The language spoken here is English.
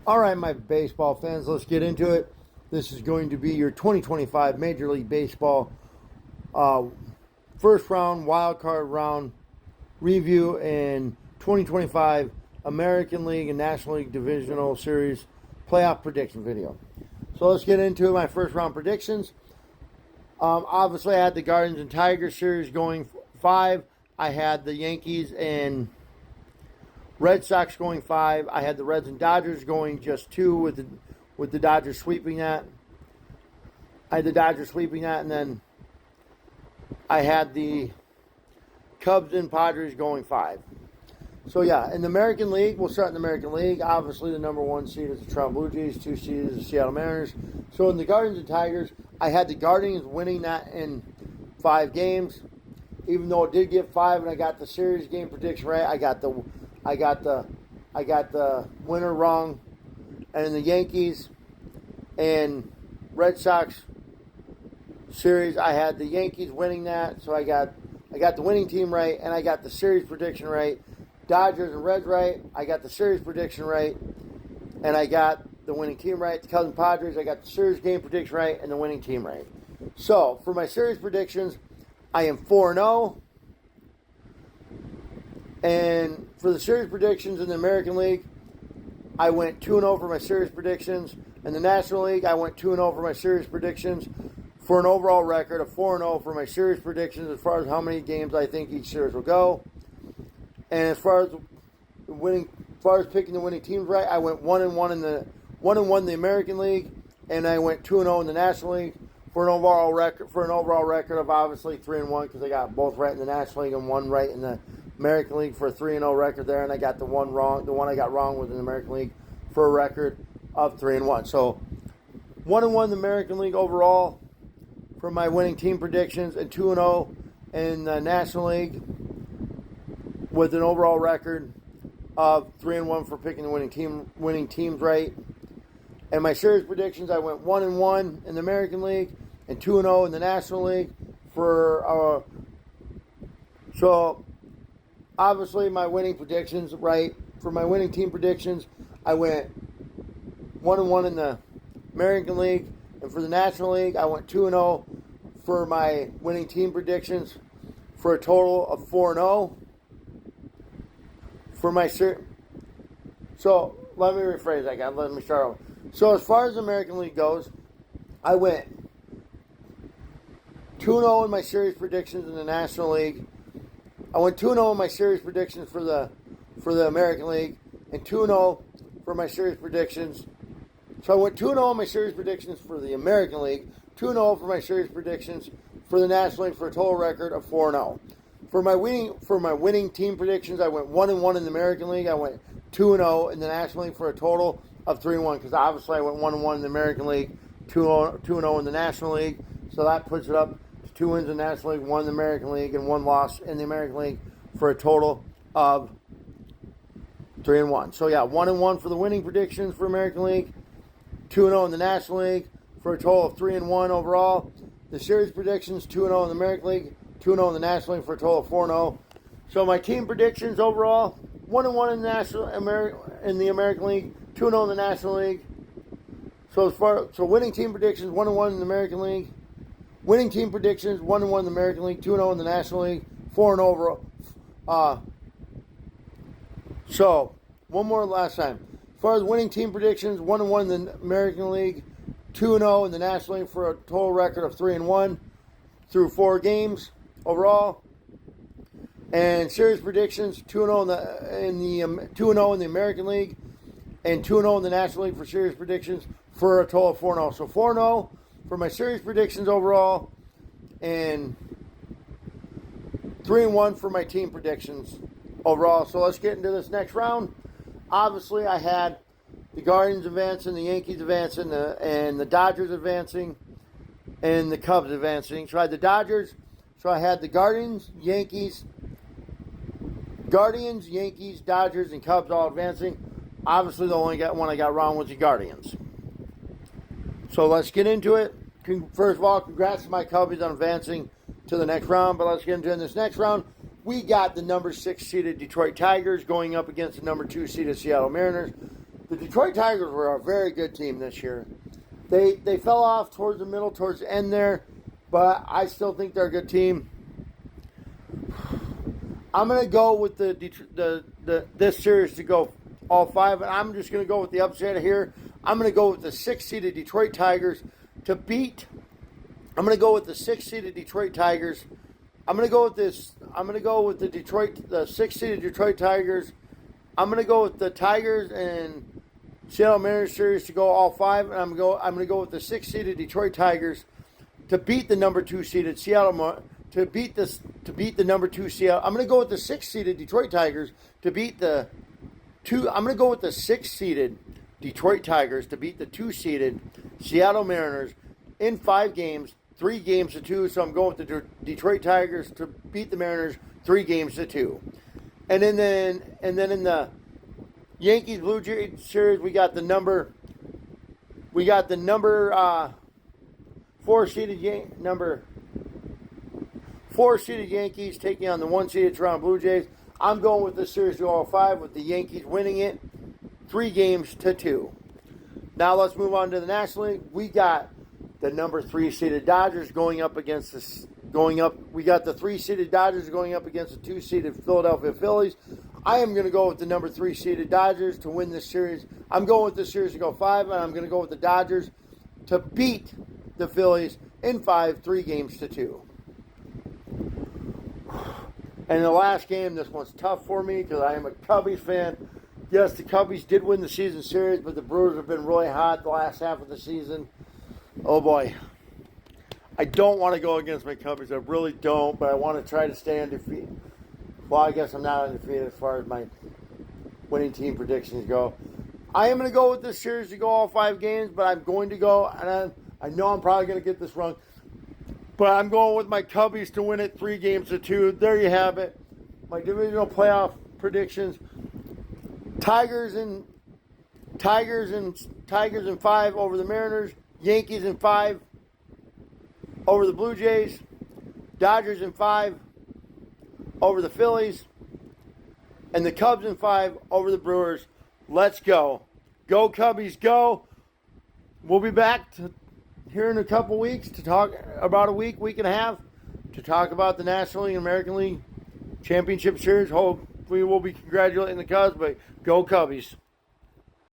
All right, my baseball fans, let's get into it. This is going to be your 2025 Major League Baseball first round, wild card round review and 2025 American League and National League Divisional Series playoff prediction video. So let's get into my first round predictions. Obviously, I had the Guardians and Tigers series going 5. I had the Yankees and Red Sox going 5. I had the Reds and Dodgers going just 2 with the Dodgers sweeping that. I had the Dodgers sweeping that, and then I had the Cubs and Padres going 5. So yeah, in the American League, we'll start in the American League. Obviously, the number 1 seed is the Toronto Blue Jays, 2 seed is the Seattle Mariners. So in the Guardians and Tigers, I had the Guardians winning that in 5 games. Even though it did get 5, and I got the series game prediction right, I got the winner wrong. And in the Yankees and Red Sox series, I had the Yankees winning that, so I got the winning team right, and I got the series prediction right. Dodgers and Reds right, I got the series prediction right, and I got the winning team right. The Cubs and Padres, I got the series game prediction right and the winning team right. So for my series predictions, I am 4-0. And for the series predictions in the American League, I went 2-0 for my series predictions. In the National League, I went 2-0 for my series predictions for an overall record of 4-0 for my series predictions as far as how many games I think each series will go. And as far as picking the winning teams right, I went 1-1 in the 1-1 in the American League, and I went 2-0 in the National League for an overall record of obviously 3-1 because I got both right in the National League and 1 right in the American League for a 3-0 record there, and I got the one wrong. The one I got wrong was in the American League for a record of 3-1. So 1-1 in the American League overall for my winning team predictions, and 2-0 in the National League with an overall record of 3-1 for picking the winning teams right. And my series predictions, I went 1-1 in the American League and 2-0 in the National League for so obviously my winning predictions right. For my winning team predictions, I went 1-1 in the American League, and for the National League, I went 2-0 for my winning team predictions for a total of 4-0 for my series. So let me rephrase that, guys. Let me start over. So as far as the American League goes, I went 2-0 in my series predictions in the National League. I went 2-0 in my series predictions for the American League, and 2-0 for my series predictions. So I went 2-0 in my series predictions for the American League, 2-0 for my series predictions for the National League for a total record of 4-0. For my winning team predictions, I went 1-1 in the American League. I went 2-0 in the National League for a total of 3-1 because obviously I went 1-1 in the American League, 2-0 in the National League. So that puts it up to 2 wins in the National League, 1 in the American League, and 1 loss in the American League for a total of 3-1. So yeah, 1-1 for the winning predictions for American League, 2-0 in the National League for a total of 3-1 overall. The series predictions, 2-0 in the American League, 2-0 in the National League for a total of 4-0. So my team predictions overall, 1-1 in the American League, 2-0 in the National League. So winning team predictions, 1-1 in the American League. Winning team predictions, 1-1 in the American League, 2-0 in the National League, 4-0 overall. So one more last time. As far as winning team predictions, 1-1 in the American League, 2-0 in the National League for a total record of 3-1 through 4 games overall. And series predictions, 2-0 in the American League, and 2-0 in the National League for series predictions for a total of 4-0. So 4-0 for my series predictions overall, and 3-1 for my team predictions overall. So let's get into this next round. Obviously, I had the Guardians advancing, the Yankees advancing, and the Dodgers advancing, and the Cubs advancing. So I had the Dodgers. So I had the Guardians, Yankees, Dodgers, and Cubs all advancing. Obviously, the only one I got wrong was the Guardians. So let's get into it. First of all, congrats to my Cubbies on advancing to the next round. But let's get into it in this next round. We got the number 6 seeded Detroit Tigers going up against the number 2 seeded Seattle Mariners. the Detroit Tigers were a very good team this year. They fell off towards the middle, towards the end there, but I still think they're a good team. I'm going to go with this series to go all 5, and I'm just going to go with the upset here. I'm going to go with the 6-seeded Detroit Tigers to beat. I'm going to go with the 6-seeded Detroit Tigers. I'm going to go with this. I'm going to go with the 6-seeded Detroit Tigers. I'm going to go with the Tigers and Seattle Mariners series to go all 5, and I'm going to go with the 6-seeded Detroit Tigers to beat the number 2 seeded Seattle. To beat the number 2 Seattle. I'm going to go with the 6-seeded Detroit Tigers to beat the 2. I'm going to go with the 6-seeded Detroit Tigers to beat the 2-seeded Seattle Mariners in 5 games, 3 games to 2. So I'm going with the Detroit Tigers to beat the Mariners 3 games to 2. And then in the Yankees Blue Jays series, we got the number 4-seeded Yankees taking on the 1-seeded Toronto Blue Jays. I'm going with this series to all 5 with the Yankees winning it 3 games to 2. Now let's move on to the National League. We got the number 3-seeded Dodgers going up against we got the 3-seeded Dodgers going up against the 2-seeded Philadelphia Phillies. I am going to go with the number 3-seeded Dodgers to win this series. I'm going with this series to go 5, and I'm going to go with the Dodgers to beat the Phillies in 5, 3 games to 2. And the last game, this one's tough for me because I am a Cubbies fan. Yes, the Cubbies did win the season series, but the Brewers have been really hot the last half of the season. Oh boy. I don't want to go against my Cubbies. I really don't, but I want to try to stay undefeated. Well, I guess I'm not undefeated as far as my winning team predictions go. I am going to go with this series to go all 5 games, but I'm going to go, and I know I'm probably going to get this wrong, but I'm going with my Cubbies to win it 3 games to 2. There you have it. My divisional playoff predictions. Tigers in 5 over the Mariners. Yankees in 5 over the Blue Jays. Dodgers in 5 over the Phillies. And the Cubs in 5 over the Brewers. Let's go. Go Cubbies, go. We'll be back here in a couple weeks to talk about a week and a half to talk about the National League and American League Championship Series. Hopefully we'll be congratulating the Cubs, but go Cubbies.